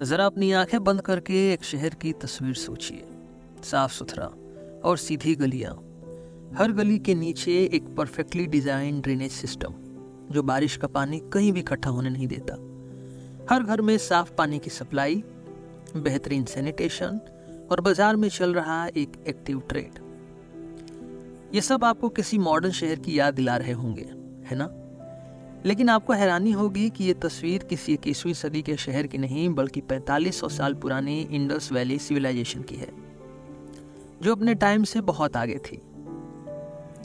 ज़रा अपनी आंखें बंद करके एक शहर की तस्वीर सोचिए। साफ सुथरा और सीधी गलियां, हर गली के नीचे एक परफेक्टली डिज़ाइन ड्रेनेज सिस्टम जो बारिश का पानी कहीं भी इकट्ठा होने नहीं देता। हर घर में साफ पानी की सप्लाई, बेहतरीन सैनिटेशन और बाजार में चल रहा एक एक्टिव ट्रेड। ये सब आपको किसी मॉडर्न शहर की याद दिला रहे होंगे, है ना? लेकिन आपको हैरानी होगी कि ये तस्वीर किसी 21वीं सदी के शहर की नहीं बल्कि 4500 साल पुरानी इंडस वैली सिविलाइजेशन की है, जो अपने टाइम से बहुत आगे थी।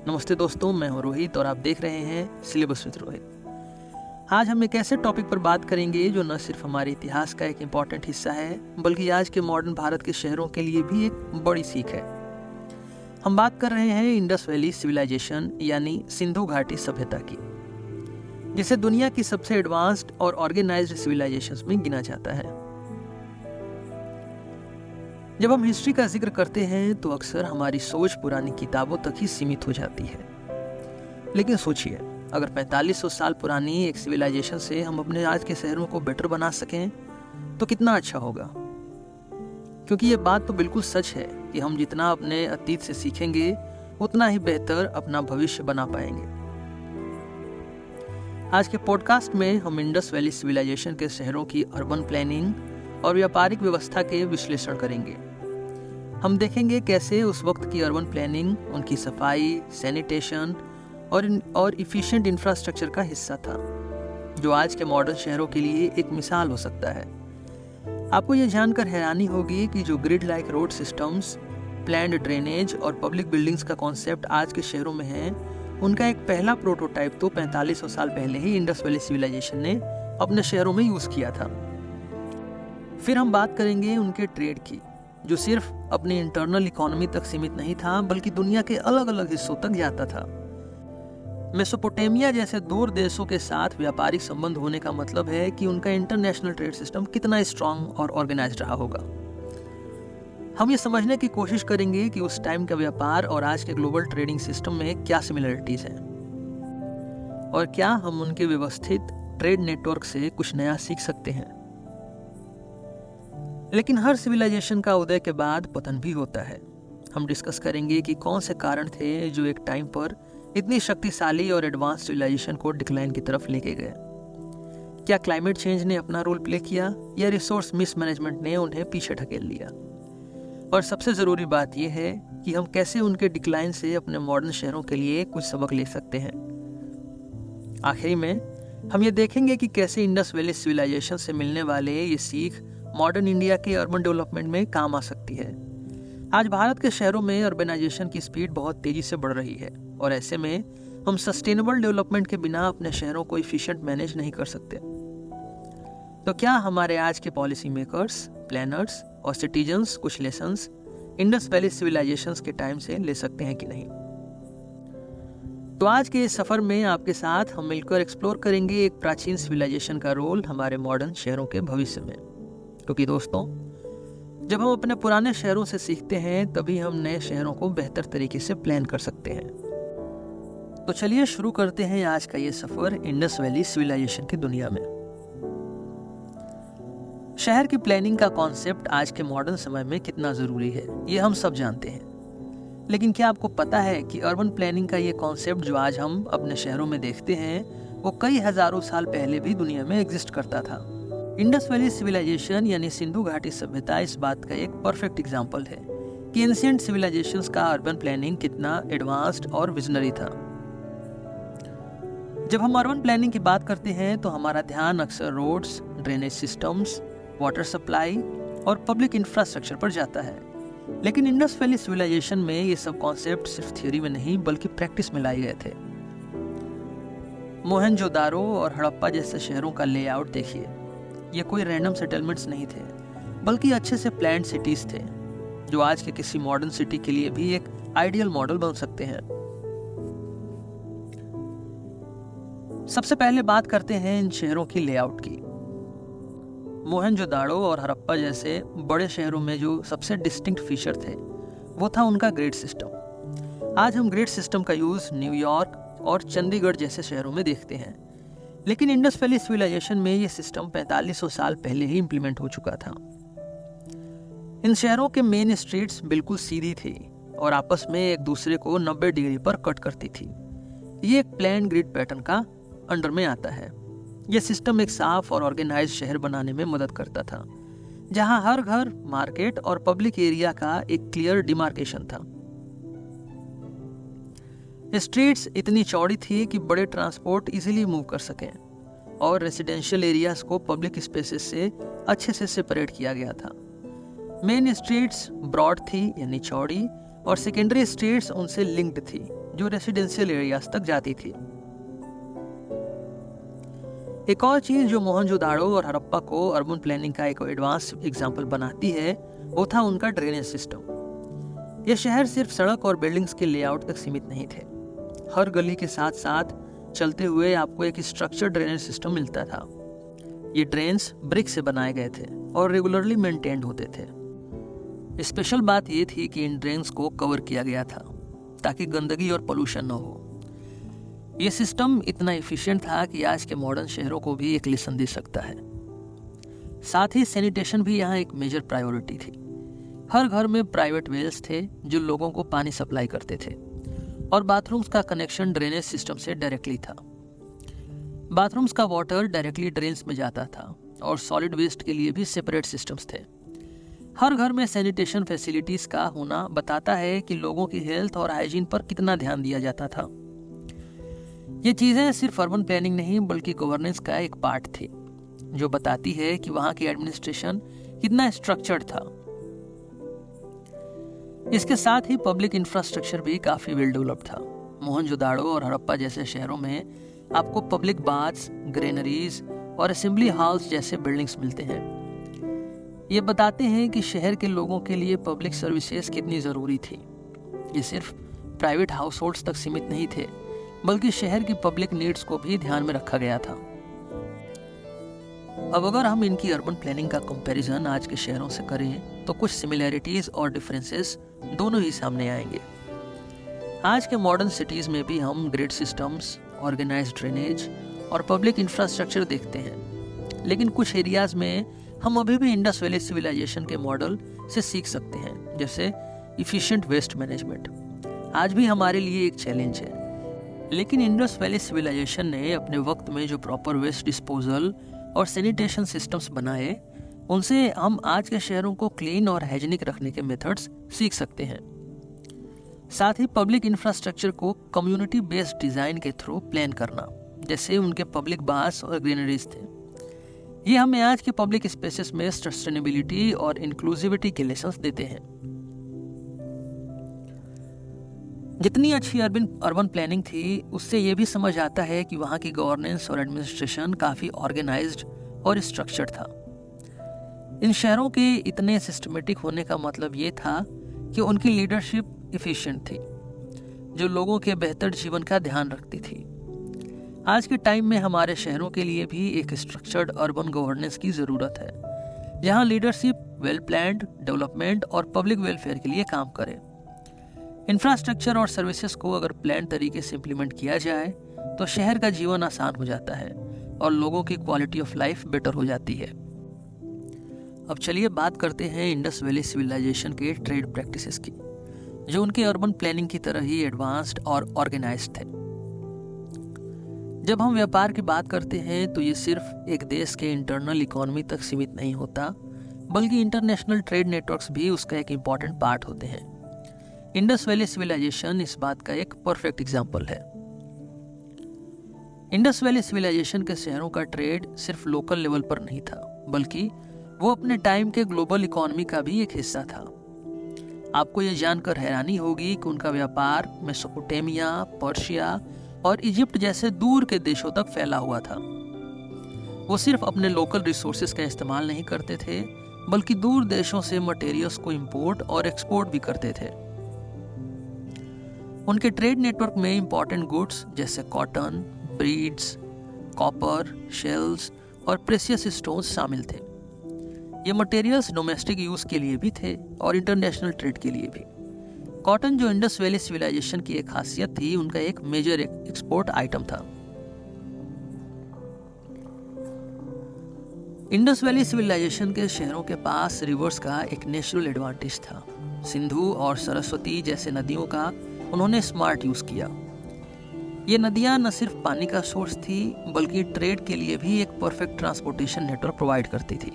नमस्ते दोस्तों, मैं हूं रोहित और आप देख रहे हैं सिलेबस विद रोहित। आज हम एक ऐसे टॉपिक पर बात करेंगे जो न सिर्फ हमारे इतिहास का एक इम्पॉर्टेंट हिस्सा है बल्कि आज के मॉडर्न भारत के शहरों के लिए भी एक बड़ी सीख है। हम बात कर रहे हैं इंडस वैली सिविलाइजेशन यानी सिंधु घाटी सभ्यता की, जिसे दुनिया की सबसे एडवांस्ड और ऑर्गेनाइज्ड सिविलाइजेशंस में गिना जाता है। जब हम हिस्ट्री का जिक्र करते हैं तो अक्सर हमारी सोच पुरानी किताबों तक ही सीमित हो जाती है। लेकिन सोचिए, अगर 4500 साल पुरानी एक सिविलाइजेशन से हम अपने आज के शहरों को बेटर बना सकें तो कितना अच्छा होगा। क्योंकि ये बात तो बिल्कुल सच है कि हम जितना अपने अतीत से सीखेंगे उतना ही बेहतर अपना भविष्य बना पाएंगे। आज के पॉडकास्ट में हम इंडस वैली सिविलाइजेशन के शहरों की अर्बन प्लानिंग और व्यापारिक व्यवस्था के विश्लेषण करेंगे। हम देखेंगे कैसे उस वक्त की अर्बन प्लानिंग उनकी सफाई, सैनिटेशन और इफिशिएंट इंफ्रास्ट्रक्चर का हिस्सा था, जो आज के मॉडर्न शहरों के लिए एक मिसाल हो सकता है। आपको यह जानकर हैरानी होगी कि जो grid like road systems, planned drainage और पब्लिक बिल्डिंग्स का कॉन्सेप्ट आज के शहरों में है, उनका एक पहला प्रोटोटाइप तो 4500 साल पहले ही इंडस वैली सिविलाइजेशन ने अपने शहरों में यूज किया था। फिर हम बात करेंगे उनके ट्रेड की, जो सिर्फ अपनी इंटरनल इकोनॉमी तक सीमित नहीं था बल्कि दुनिया के अलग अलग हिस्सों तक जाता था। मेसोपोटामिया जैसे दूर देशों के साथ व्यापारिक संबंध होने का मतलब है कि उनका इंटरनेशनल ट्रेड सिस्टम कितना स्ट्रांग और ऑर्गेनाइज्ड रहा होगा। हम ये समझने की कोशिश करेंगे कि उस टाइम का व्यापार और आज के ग्लोबल ट्रेडिंग सिस्टम में क्या सिमिलरिटीज हैं और क्या हम उनके व्यवस्थित ट्रेड नेटवर्क से कुछ नया सीख सकते हैं। लेकिन हर सिविलाइजेशन का उदय के बाद पतन भी होता है। हम डिस्कस करेंगे कि कौन से कारण थे जो एक टाइम पर इतनी शक्तिशाली और एडवांस सिविलाइजेशन को डिक्लाइन की तरफ लेके गए। क्या क्लाइमेट चेंज ने अपना रोल प्ले किया या रिसोर्स मिसमैनेजमेंट ने उन्हें पीछे ढकेल लिया? और सबसे ज़रूरी बात यह है कि हम कैसे उनके डिक्लाइन से अपने मॉडर्न शहरों के लिए कुछ सबक ले सकते हैं। आखिरी में हम ये देखेंगे कि कैसे इंडस वैली सिविलाइजेशन से मिलने वाले ये सीख मॉडर्न इंडिया के अर्बन डेवलपमेंट में काम आ सकती है। आज भारत के शहरों में अर्बनाइजेशन की स्पीड बहुत तेज़ी से बढ़ रही है और ऐसे में हम सस्टेनेबल डेवलपमेंट के बिना अपने शहरों को इफिशिएंट मैनेज नहीं कर सकते। तो क्या हमारे आज के पॉलिसी मेकर्स, प्लानर्स और सिटीजन्स कुछ लेसन्स इंडस वैली सिविलाइजेशंस के टाइम से ले सकते हैं कि नहीं? तो आज के इस सफर में आपके साथ हम मिलकर एक्सप्लोर करेंगे एक प्राचीन सिविलाइजेशन का रोल हमारे मॉडर्न शहरों के भविष्य में। क्योंकि दोस्तों, जब हम अपने पुराने शहरों से सीखते हैं तभी हम नए शहरों को बेहतर तरीके से प्लान कर सकते हैं। तो चलिए शुरू करते हैं आज का ये सफर इंडस वैली सिविलाइजेशन की दुनिया में। शहर की प्लानिंग का कॉन्सेप्ट आज के मॉडर्न समय में कितना ज़रूरी है, ये हम सब जानते हैं। लेकिन क्या आपको पता है कि अर्बन प्लानिंग का ये कॉन्सेप्ट जो आज हम अपने शहरों में देखते हैं वो कई हज़ारों साल पहले भी दुनिया में एग्जिस्ट करता था। इंडस वैली सिविलाइजेशन यानी सिंधु घाटी सभ्यता इस बात का एक परफेक्ट एग्जाम्पल है कि एंशिएंट सिविलाइजेशंस का अर्बन प्लानिंग कितना एडवांस्ड और विजनरी था। जब हम अर्बन प्लानिंग की बात करते हैं तो हमारा ध्यान अक्सर roads, drainage systems, water supply और पब्लिक इंफ्रास्ट्रक्चर पर जाता है। लेकिन इंडस वैली सिविलाइजेशन में ये सब कॉन्सेप्ट सिर्फ थ्योरी में नहीं बल्कि प्रैक्टिस में लाए गए थे। मोहनजोदारो और हड़प्पा जैसे शहरों का लेआउट देखिए। ये कोई रैंडम सेटलमेंट्स नहीं थे बल्कि अच्छे से प्लान्ड सिटीज थे, जो आज के किसी मॉडर्न सिटी के लिए भी एक आइडियल मॉडल बन सकते हैं। सबसे पहले बात करते हैं इन शहरों की लेआउट की। मोहनजोदाड़ो और हड़प्पा जैसे बड़े शहरों में जो सबसे डिस्टिंक्ट फीचर थे वो था उनका ग्रिड सिस्टम। आज हम ग्रिड सिस्टम का यूज़ न्यूयॉर्क और चंडीगढ़ जैसे शहरों में देखते हैं। लेकिन इंडस वैली सिविलाइजेशन में ये सिस्टम 4500 साल पहले ही इम्प्लीमेंट हो चुका था। इन शहरों के मेन स्ट्रीट्स बिल्कुल सीधी थी और आपस में एक दूसरे को 90 डिग्री पर कट करती थी। ये एक प्लान ग्रिड पैटर्न का अंडर में आता है। यह सिस्टम एक साफ और ऑर्गेनाइज्ड शहर बनाने में मदद करता था, जहां हर घर, मार्केट और पब्लिक एरिया का एक क्लियर डिमार्केशन था। स्ट्रीट्स इतनी चौड़ी थी कि बड़े ट्रांसपोर्ट इजीली मूव कर सकें और रेसिडेंशियल एरियाज को पब्लिक स्पेसेस से अच्छे से सेपरेट किया गया था। मेन स्ट्रीट्स ब्रॉड थी यानी चौड़ी, और सेकेंडरी स्ट्रीट्स उनसे लिंक्ड थी जो रेसिडेंशियल एरियाज तक जाती थी। एक और चीज जो मोहनजोदाड़ो और हड़प्पा को अर्बन प्लानिंग का एक एडवांस एग्जाम्पल बनाती है वो था उनका ड्रेनेज सिस्टम। यह शहर सिर्फ सड़क और बिल्डिंग्स के लेआउट तक सीमित नहीं थे। हर गली के साथ साथ चलते हुए आपको एक स्ट्रक्चर्ड ड्रेनेज सिस्टम मिलता था। ये ड्रेन्स ब्रिक से बनाए गए थे और रेगुलरली मेंटेन्ड होते थे। स्पेशल बात यह थी कि इन ड्रेन्स को कवर किया गया था ताकि गंदगी और पोल्यूशन न हो। यह सिस्टम इतना एफिशिएंट था कि आज के मॉडर्न शहरों को भी एक लेसन दे सकता है। साथ ही सैनिटेशन भी यहाँ एक मेजर प्रायोरिटी थी। हर घर में प्राइवेट वेल्स थे जो लोगों को पानी सप्लाई करते थे, और बाथरूम्स का कनेक्शन ड्रेनेज सिस्टम से डायरेक्टली था। बाथरूम्स का वाटर डायरेक्टली ड्रेन्स में जाता था और सॉलिड वेस्ट के लिए भी सेपरेट सिस्टम्स थे। हर घर में सैनिटेशन फैसिलिटीज का होना बताता है कि लोगों की हेल्थ और हाइजीन पर कितना ध्यान दिया जाता था। ये चीजें सिर्फ अर्बन प्लानिंग नहीं बल्कि गवर्नेंस का एक पार्ट थी, जो बताती है कि वहां की एडमिनिस्ट्रेशन कितना स्ट्रक्चर्ड था। इसके साथ ही पब्लिक इंफ्रास्ट्रक्चर भी काफी वेल डेवलप्ड था। मोहनजोदाड़ो और हड़प्पा जैसे शहरों में आपको पब्लिक बाथ्स, ग्रेनरीज और असेंबली हॉल्स जैसे बिल्डिंग्स मिलते हैं। ये बताते हैं कि शहर के लोगों के लिए पब्लिक सर्विसेज कितनी ज़रूरी थी। ये सिर्फ प्राइवेट हाउस होल्ड्स तक सीमित नहीं थे, बल्कि शहर की पब्लिक नीड्स को भी ध्यान में रखा गया था। अब अगर हम इनकी अर्बन प्लानिंग का कंपैरिजन आज के शहरों से करें तो कुछ सिमिलैरिटीज और डिफरेंसेस दोनों ही सामने आएंगे। आज के मॉडर्न सिटीज़ में भी हम ग्रिड सिस्टम्स, ऑर्गेनाइज्ड ड्रेनेज और पब्लिक इंफ्रास्ट्रक्चर देखते हैं, लेकिन कुछ एरियाज में हम अभी भी इंडस वैली सिविलाइजेशन के मॉडल से सीख सकते हैं, जैसे इफिशिएंट वेस्ट मैनेजमेंट आज भी हमारे लिए एक चैलेंज है। लेकिन इंडस वैली सिविलाइजेशन ने अपने वक्त में जो प्रॉपर वेस्ट डिस्पोजल और सैनिटेशन सिस्टम्स बनाए, उनसे हम आज के शहरों को क्लीन और हाइजीनिक रखने के मेथड्स सीख सकते हैं। साथ ही पब्लिक इंफ्रास्ट्रक्चर को कम्युनिटी बेस्ड डिज़ाइन के थ्रू प्लान करना, जैसे उनके पब्लिक बाथ्स और ग्रीनरीज थे, ये हमें आज के पब्लिक स्पेसेस में सस्टेनेबिलिटी और इंक्लूसिविटी के लेसन्स देते हैं। जितनी अच्छी अर्बन प्लानिंग थी, उससे ये भी समझ आता है कि वहाँ की गवर्नेंस और एडमिनिस्ट्रेशन काफ़ी ऑर्गेनाइज्ड और स्ट्रक्चर्ड था। इन शहरों के इतने सिस्टमेटिक होने का मतलब ये था कि उनकी लीडरशिप एफिशिएंट थी, जो लोगों के बेहतर जीवन का ध्यान रखती थी। आज के टाइम में हमारे शहरों के लिए भी एक स्ट्रक्चर्ड अर्बन गवर्नेंस की ज़रूरत है, जहाँ लीडरशिप वेल प्लान्ड डेवलपमेंट और पब्लिक वेलफेयर के लिए काम करे। इंफ्रास्ट्रक्चर और सर्विसेज को अगर प्लान तरीके से इम्प्लीमेंट किया जाए तो शहर का जीवन आसान हो जाता है और लोगों की क्वालिटी ऑफ लाइफ बेटर हो जाती है। अब चलिए बात करते हैं इंडस वैली सिविलाइजेशन के ट्रेड प्रैक्टिसेस की, जो उनके अर्बन प्लानिंग की तरह ही एडवांस्ड और ऑर्गेनाइज्ड थे। जब हम व्यापार की बात करते हैं तो ये सिर्फ एक देश के इंटरनल इकोनॉमी तक सीमित नहीं होता, बल्कि इंटरनेशनल ट्रेड नेटवर्क्स भी उसका एक इम्पॉर्टेंट पार्ट होते हैं। इंडस वैली सिविलाइजेशन इस बात का एक परफेक्ट एग्जाम्पल है। इंडस वैली सिविलाइजेशन के शहरों का ट्रेड सिर्फ लोकल लेवल पर नहीं था, बल्कि वो अपने टाइम के ग्लोबल इकोनॉमी का भी एक हिस्सा था। आपको ये जानकर हैरानी होगी कि उनका व्यापार मेसोपोटामिया, पर्शिया और इजिप्ट जैसे दूर के देशों तक फैला हुआ था। वो सिर्फ अपने लोकल रिसोर्सेज का इस्तेमाल नहीं करते थे, बल्कि दूर देशों से मटेरियल्स को इंपोर्ट और एक्सपोर्ट भी करते थे। उनके ट्रेड नेटवर्क में इंपॉर्टेंट गुड्स जैसे कॉटन, ब्रीड्स, कॉपर, शेल्स और प्रेशियस स्टोन्स शामिल थे। ये मटेरियल्स डोमेस्टिक यूज के लिए भी थे और इंटरनेशनल ट्रेड के लिए भी। कॉटन, जो इंडस वैली सिविलाइजेशन की एक खासियत थी, उनका एक मेजर एक्सपोर्ट आइटम था। इंडस वैली सिविलाइजेशन के शहरों के पास रिवर्स का एक नेचुरल एडवांटेज था। सिंधु और सरस्वती जैसे नदियों का उन्होंने स्मार्ट यूज किया। ये नदियां न सिर्फ पानी का सोर्स थी बल्कि ट्रेड के लिए भी एक परफेक्ट ट्रांसपोर्टेशन नेटवर्क प्रोवाइड करती थी।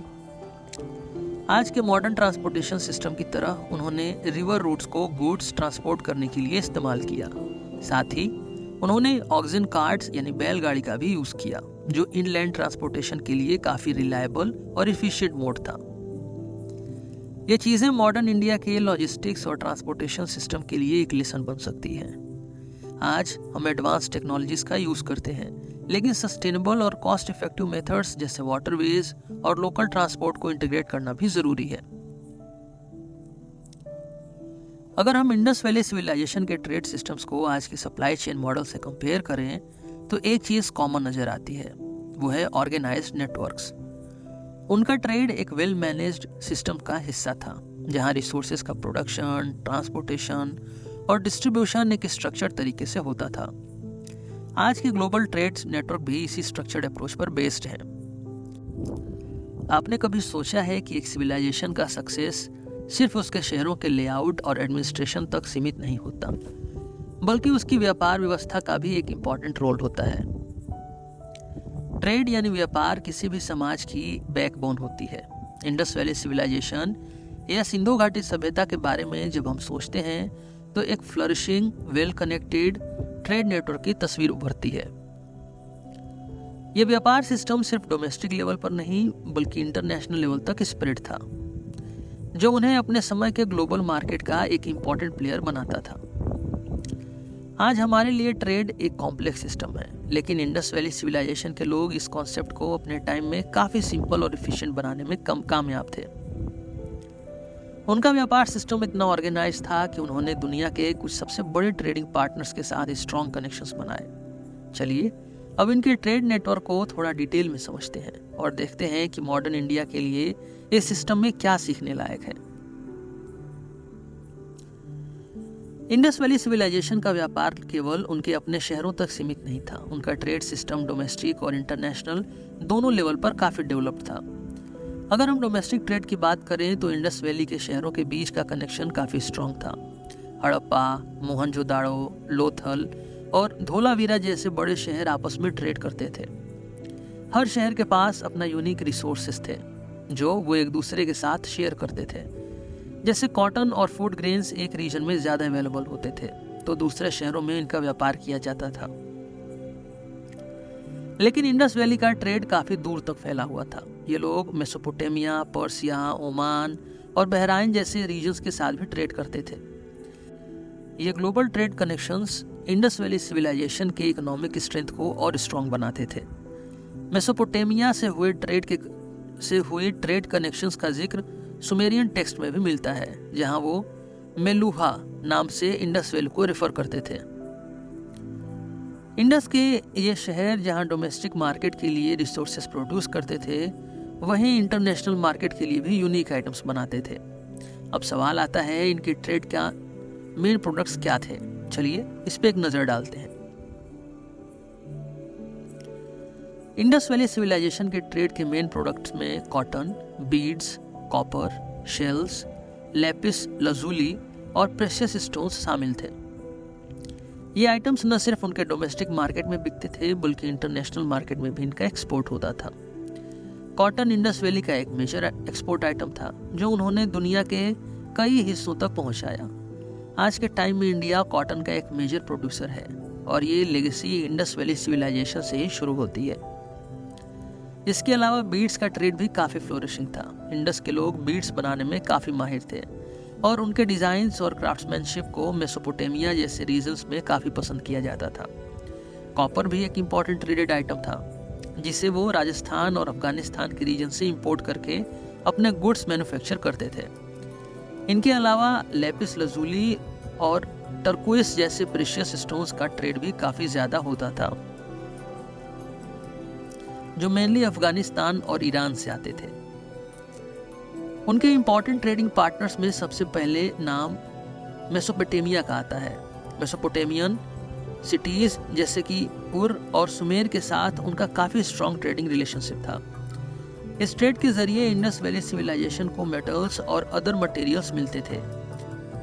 आज के मॉडर्न ट्रांसपोर्टेशन सिस्टम की तरह उन्होंने रिवर रूट्स को गुड्स ट्रांसपोर्ट करने के लिए इस्तेमाल किया। साथ ही उन्होंने ऑक्सिजन कार्ट्स यानी बैलगाड़ी का भी यूज किया, जो इनलैंड ट्रांसपोर्टेशन के लिए काफी रिलायबल और इफिशिएंट मोड था। ये चीजें मॉडर्न इंडिया के लॉजिस्टिक्स और ट्रांसपोर्टेशन सिस्टम के लिए एक लेसन बन सकती हैं। आज हम एडवांस टेक्नोलॉजीज का यूज करते हैं, लेकिन सस्टेनेबल और कॉस्ट इफेक्टिव मेथड्स जैसे वाटरवेज और लोकल ट्रांसपोर्ट को इंटीग्रेट करना भी जरूरी है। अगर हम इंडस वैली सिविलाइजेशन के ट्रेड सिस्टम्स को आज की सप्लाई चेन मॉडल से कंपेयर करें तो एक चीज कॉमन नजर आती है, वो है ऑर्गेनाइज्ड नेटवर्क्स। उनका ट्रेड एक वेल मैनेज्ड सिस्टम का हिस्सा था, जहां रिसोर्सेज का प्रोडक्शन, ट्रांसपोर्टेशन और डिस्ट्रीब्यूशन एक स्ट्रक्चर्ड तरीके से होता था। आज के ग्लोबल ट्रेड नेटवर्क भी इसी स्ट्रक्चर्ड अप्रोच पर बेस्ड है। आपने कभी सोचा है कि एक सिविलाइजेशन का सक्सेस सिर्फ उसके शहरों के लेआउट और एडमिनिस्ट्रेशन तक सीमित नहीं होता, बल्कि उसकी व्यापार व्यवस्था का भी एक इम्पॉर्टेंट रोल होता है। ट्रेड यानी व्यापार किसी भी समाज की बैकबोन होती है। इंडस वैली सिविलाइजेशन या सिंधु घाटी सभ्यता के बारे में जब हम सोचते हैं तो एक flourishing, well connected trade network की तस्वीर उभरती है। यह व्यापार सिस्टम सिर्फ डोमेस्टिक लेवल पर नहीं बल्कि इंटरनेशनल लेवल तक स्प्रेड था, जो उन्हें अपने समय के ग्लोबल मार्केट का एक इम्पॉर्टेंट प्लेयर बनाता था। आज हमारे लिए ट्रेड एक कॉम्प्लेक्स सिस्टम है, लेकिन इंडस वैली सिविलाइजेशन के लोग इस कॉन्सेप्ट को अपने टाइम में काफी सिंपल और एफिशिएंट बनाने में कामयाब थे। उनका व्यापार सिस्टम इतना ऑर्गेनाइज था कि उन्होंने दुनिया के कुछ सबसे बड़े ट्रेडिंग पार्टनर्स के साथ स्ट्रॉन्ग कनेक्शंस बनाए। चलिए अब इनके ट्रेड नेटवर्क को थोड़ा डिटेल में समझते हैं और देखते हैं कि मॉडर्न इंडिया के लिए इस सिस्टम में क्या सीखने लायक है। इंडस वैली सिविलाइजेशन का व्यापार केवल उनके अपने शहरों तक सीमित नहीं था। उनका ट्रेड सिस्टम डोमेस्टिक और इंटरनेशनल दोनों लेवल पर काफी डेवलप्ड था। अगर हम डोमेस्टिक ट्रेड की बात करें तो इंडस वैली के शहरों के बीच का कनेक्शन काफी स्ट्रॉन्ग था। हड़प्पा, मोहनजोदाड़ो, लोथल और धोलावीरा जैसे बड़े शहर आपस में ट्रेड करते थे। हर शहर के पास अपना यूनिक रिसोर्सेस थे जो वो एक दूसरे के साथ शेयर करते थे। जैसे कॉटन और फूड ग्रेन्स एक रीजन में ज्यादा अवेलेबल होते थे तो दूसरे शहरों में इनका व्यापार किया जाता था। लेकिन इंडस वैली का ट्रेड काफी दूर तक फैला हुआ था। ये लोग मेसोपोटामिया, पर्सिया, ओमान और बहराइन जैसे रीजन्स के साथ भी ट्रेड करते थे। ये global trade connections Indus valley civilisation के इकोनॉमिक स्ट्रेंथ को और स्ट्रॉन्ग बनाते थे। मेसोपोटामिया से हुए ट्रेड कनेक्शंस का जिक्र सुमेरियन टेक्स्ट में भी मिलता है, जहां वो मेलुहा नाम से इंडस वैली को रेफर करते थे। इंडस के ये शहर जहां डोमेस्टिक मार्केट के लिए रिसोर्सेस प्रोड्यूस करते थे, वहीं इंटरनेशनल मार्केट के लिए भी यूनिक आइटम्स बनाते थे। अब सवाल आता है, इनकी ट्रेड का मेन प्रोडक्ट्स क्या थे? चलिए इस पे एक नजर डालते हैं। इंडस वैली सिविलाइजेशन के ट्रेड के मेन प्रोडक्ट्स में cotton, beads, copper, shells, lapis lazuli और प्रेशियस स्टोन्स शामिल थे। ये आइटम्स न सिर्फ उनके डोमेस्टिक मार्केट में बिकते थे बल्कि इंटरनेशनल मार्केट में भी इनका एक्सपोर्ट होता था। कॉटन इंडस वैली का एक मेजर एक्सपोर्ट आइटम था जो उन्होंने दुनिया के कई हिस्सों तक पहुंचाया। आज के टाइम में इंडिया कॉटन का एक मेजर प्रोड्यूसर है और ये लेगेसी इंडस वैली सिविलाइजेशन से ही शुरू होती है। इसके अलावा बीड्स का ट्रेड भी काफ़ी फ्लोरिशिंग था। इंडस के लोग बीड्स बनाने में काफ़ी माहिर थे और उनके डिज़ाइंस और क्राफ्ट्समैनशिप को मेसोपोटामिया जैसे रीजन्स में काफ़ी पसंद किया जाता था। कॉपर भी एक इम्पॉर्टेंट ट्रेडेड आइटम था जिसे वो राजस्थान और अफगानिस्तान के रीजन से इंपोर्ट करके अपने गुड्स मैन्युफैक्चर करते थे। इनके अलावा लेपिस लजुली और टर्कोइस जैसे प्रेशियस स्टोन्स का ट्रेड भी काफ़ी ज़्यादा होता था, जो मेनली अफगानिस्तान और ईरान से आते थे। उनके इम्पॉर्टेंट ट्रेडिंग पार्टनर्स में सबसे पहले नाम मेसोपोटामिया का आता है। मेसोपोटामियन सिटीज़ जैसे कि उर और सुमेर के साथ उनका काफ़ी स्ट्रॉन्ग ट्रेडिंग रिलेशनशिप था। इस ट्रेड के जरिए इंडस वैली सिविलाइजेशन को मेटल्स और अदर मटेरियल्स मिलते थे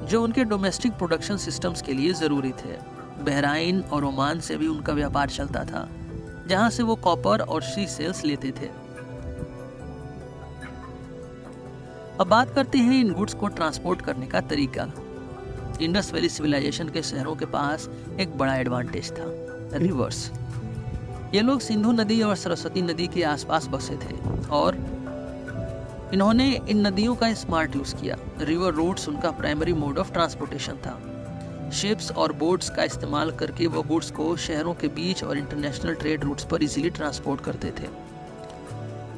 जो उनके डोमेस्टिक प्रोडक्शन सिस्टम्स के लिए ज़रूरी थे। बहराइन और ओमान से भी उनका व्यापार चलता था, जहां से वो कॉपर और सी सेल्स लेते थे। अब बात करते हैं इन गुड्स को ट्रांसपोर्ट करने का तरीका। इंडस वैली सिविलाइजेशन के शहरों के पास एक बड़ा एडवांटेज था, रिवर्स। ये लोग सिंधु नदी और सरस्वती नदी के आसपास बसे थे और इन्होंने इन नदियों का स्मार्ट यूज किया। रिवर रूट्स उनका प्राइमरी मोड ऑफ ट्रांसपोर्टेशन था। शिप्स और बोट्स का इस्तेमाल करके वो गुड्स को शहरों के बीच और इंटरनेशनल ट्रेड रूट्स पर इजीली ट्रांसपोर्ट करते थे।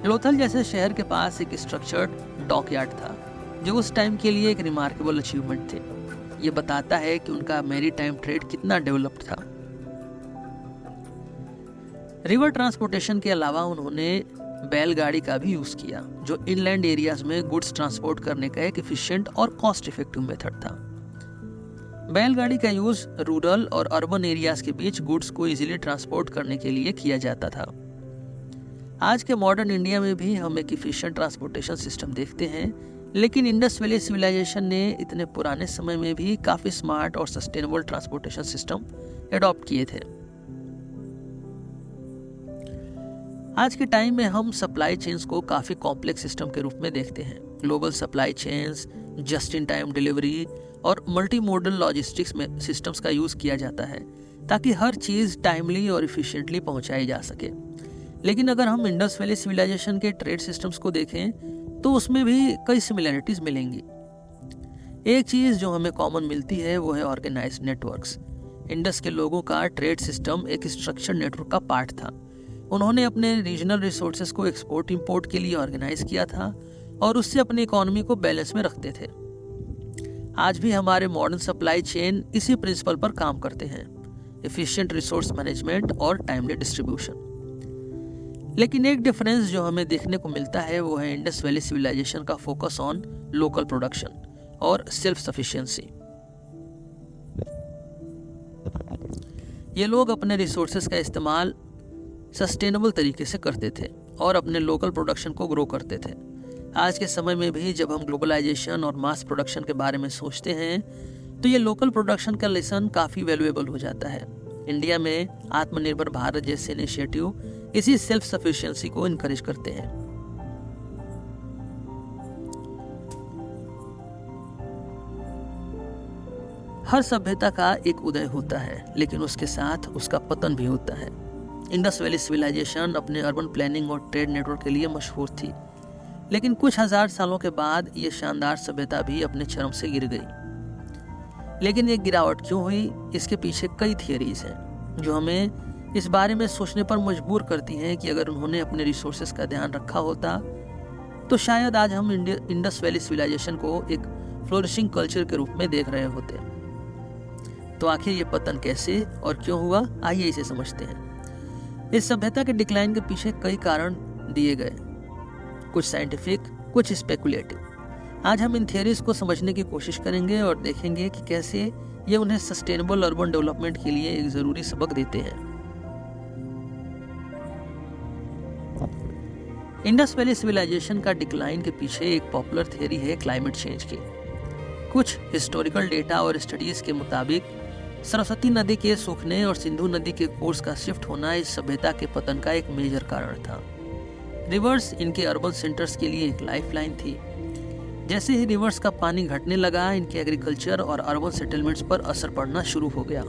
लोथल जैसे शहर के पास एक स्ट्रक्चर्ड डॉकयार्ड था, जो उस टाइम के लिए एक रिमार्केबल अचीवमेंट थे। ये बताता है कि उनका मैरीटाइम ट्रेड कितना डेवलप्ड था। रिवर ट्रांसपोर्टेशन के अलावा उन्होंने बैलगाड़ी का भी यूज किया, जो इनलैंड एरियाज में गुड्स ट्रांसपोर्ट करने का एक एफिशिएंट और कॉस्ट इफेक्टिव मेथड था। बैलगाड़ी का यूज रूरल और अर्बन एरियाज के बीच गुड्स को इजीली ट्रांसपोर्ट करने के लिए किया जाता था। आज के मॉडर्न इंडिया में भी हम एक इफिशिएंट ट्रांसपोर्टेशन सिस्टम देखते हैं, लेकिन इंडस वैली सिविलाइजेशन ने इतने पुराने समय में भी काफी स्मार्ट और सस्टेनेबल ट्रांसपोर्टेशन सिस्टम एडॉप्ट किए थे। आज के टाइम में हम सप्लाई चेन्स को काफी कॉम्प्लेक्स सिस्टम के रूप में देखते हैं। Global supply chains, just in time delivery और मल्टी मॉडल लॉजिस्टिक्स में सिस्टम्स का यूज किया जाता है ताकि हर चीज टाइमली और इफिशिएंटली पहुंचाई जा सके। लेकिन अगर हम इंडस वैली सिविलाइजेशन के ट्रेड सिस्टम्स को देखें तो उसमें भी कई सिमिलैरिटीज मिलेंगी। एक चीज जो हमें कॉमन मिलती है वो है ऑर्गेनाइज्ड नेटवर्क्स। इंडस के लोगों का ट्रेड सिस्टम एक स्ट्रक्चर्ड नेटवर्क का पार्ट था। उन्होंने अपने रीजनल रिसोर्सेज को एक्सपोर्ट इंपोर्ट के लिए ऑर्गेनाइज किया था और उससे अपनी इकोनॉमी को बैलेंस में रखते थे। आज भी हमारे मॉडर्न सप्लाई चेन इसी प्रिंसिपल पर काम करते हैं, एफिशिएंट रिसोर्स मैनेजमेंट और टाइमली डिस्ट्रीब्यूशन। लेकिन एक डिफरेंस जो हमें देखने को मिलता है वो है इंडस वैली सिविलाइजेशन का फोकस ऑन लोकल प्रोडक्शन और सेल्फ सफिशिएंसी। ये लोग अपने रिसोर्सेज का इस्तेमाल सस्टेनेबल तरीके से करते थे और अपने लोकल प्रोडक्शन को ग्रो करते थे। आज के समय में भी जब हम ग्लोबलाइजेशन और मास प्रोडक्शन के बारे में सोचते हैं तो ये लोकल प्रोडक्शन का लेसन काफ़ी वैल्यूएबल हो जाता है। इंडिया में आत्मनिर्भर भारत जैसे इनिशिएटिव इसी सेल्फ सफिशिएंसी को इनकरेज करते हैं। हर सभ्यता का एक उदय होता है, लेकिन उसके साथ उसका पतन भी होता है। इंडस वैली सिविलाइजेशन अपने अर्बन प्लानिंग और ट्रेड नेटवर्क के लिए मशहूर थी, लेकिन कुछ हजार सालों के बाद ये शानदार सभ्यता भी अपने चरम से गिर गई। लेकिन ये गिरावट क्यों हुई, इसके पीछे कई थियरीज हैं जो हमें इस बारे में सोचने पर मजबूर करती हैं कि अगर उन्होंने अपने रिसोर्सेज का ध्यान रखा होता तो शायद आज हम इंडस वैली सिविलाइजेशन को एक फ्लोरिशिंग कल्चर के रूप में देख रहे होते। तो आखिर ये पतन कैसे और क्यों हुआ, आइए इसे समझते हैं। इस सभ्यता के डिक्लाइन के पीछे कई कारण दिए गए, कुछ साइंटिफिक, कुछ स्पेकुलेटिव। आज हम इन थियरीज को समझने की कोशिश करेंगे और देखेंगे कि कैसे ये उन्हें सस्टेनेबल अर्बन डेवलपमेंट के लिए एक जरूरी सबक देते हैं। इंडस वैली सिविलाइजेशन का डिक्लाइन के पीछे एक पॉपुलर थियरी है क्लाइमेट चेंज की। कुछ हिस्टोरिकल डेटा और स्टडीज के मुताबिक सरस्वती नदी के सूखने और सिंधु नदी के कोर्स का शिफ्ट होना इस सभ्यता के पतन का एक मेजर कारण था। रिवर्स इनके अर्बन सेंटर्स के लिए एक लाइफलाइन थी। जैसे ही रिवर्स का पानी घटने लगा, इनके एग्रीकल्चर और अर्बन सेटलमेंट्स पर असर पड़ना शुरू हो गया।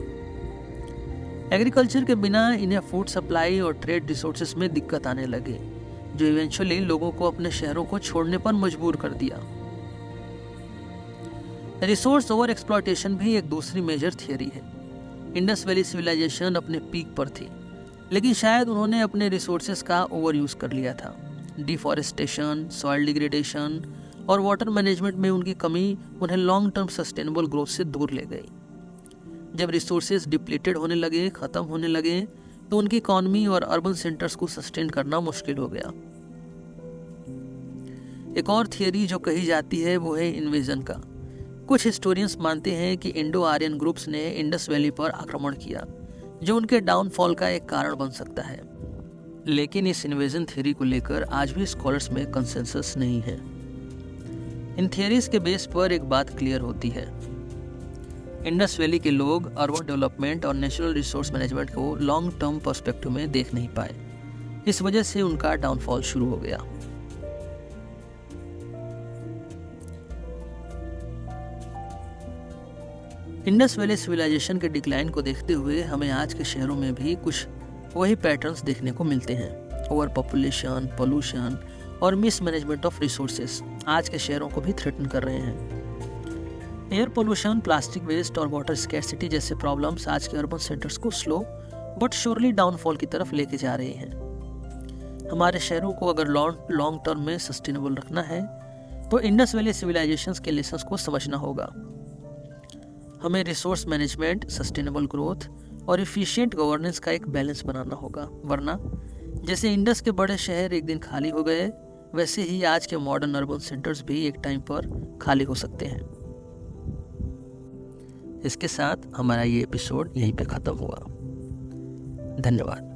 एग्रीकल्चर के बिना इन्हें फूड सप्लाई और ट्रेड रिसोर्सेज में दिक्कत आने लगी, जो इवेंचुअली लोगों को अपने शहरों को छोड़ने पर मजबूर कर दिया। रिसोर्स ओवर एक्सप्लॉयटेशन भी एक दूसरी मेजर थियरी है। इंडस वैली सिविलाइजेशन अपने पीक पर थी, लेकिन शायद उन्होंने अपने रिसोर्सेज का ओवर यूज कर लिया था। डिफॉरेस्टेशन, सॉइल डिग्रेडेशन और वाटर मैनेजमेंट में उनकी कमी उन्हें लॉन्ग टर्म सस्टेनेबल ग्रोथ से दूर ले गई। जब रिसोर्सेज डिप्लीटेड होने लगे, खत्म होने लगे, तो उनकी इकोनॉमी और अर्बन सेंटर्स को सस्टेन करना मुश्किल हो गया। एक और थियरी जो कही जाती है वो है इन्वेजन का। कुछ हिस्टोरियंस मानते हैं कि इंडो आर्यन ग्रुप्स ने इंडस वैली पर आक्रमण किया, जो उनके डाउनफॉल का एक कारण बन सकता है। लेकिन इस इन्वेजन थ्योरी को लेकर आज भी स्कॉलर्स में कंसेंसस नहीं है। इन थियरीज के बेस पर एक बात क्लियर होती है, इंडस वैली के लोग अर्बन डेवलपमेंट और नेचुरल रिसोर्स मैनेजमेंट को लॉन्ग टर्म पर्सपेक्टिव में देख नहीं पाए। इस वजह से उनका डाउनफॉल शुरू हो गया। इंडस वैली सिविलाइजेशन के डिक्लाइन को देखते हुए हमें आज के शहरों में भी कुछ वही पैटर्न्स देखने को मिलते हैं। ओवर पॉपुलेशन, पोल्यूशन और मिसमैनेजमेंट ऑफ रिसोर्सेज आज के शहरों को भी थ्रेटन कर रहे हैं। एयर पोल्यूशन, प्लास्टिक वेस्ट और वाटर स्कैर्सिटी जैसे प्रॉब्लम्स आज के अर्बन सेंटर्स को स्लो बट श्योरली डाउनफॉल की तरफ लेके जा रहे हैं। हमारे शहरों को अगर लॉन्ग टर्म में सस्टेनेबल रखना है तो इंडस वैली सिविलाइजेशंस के लेसन्स को समझना होगा। हमें रिसोर्स मैनेजमेंट, सस्टेनेबल ग्रोथ और एफिशिएंट गवर्नेंस का एक बैलेंस बनाना होगा, वरना जैसे इंडस के बड़े शहर एक दिन खाली हो गए, वैसे ही आज के मॉडर्न अर्बन सेंटर्स भी एक टाइम पर खाली हो सकते हैं। इसके साथ हमारा ये एपिसोड यहीं पे ख़त्म हुआ। धन्यवाद।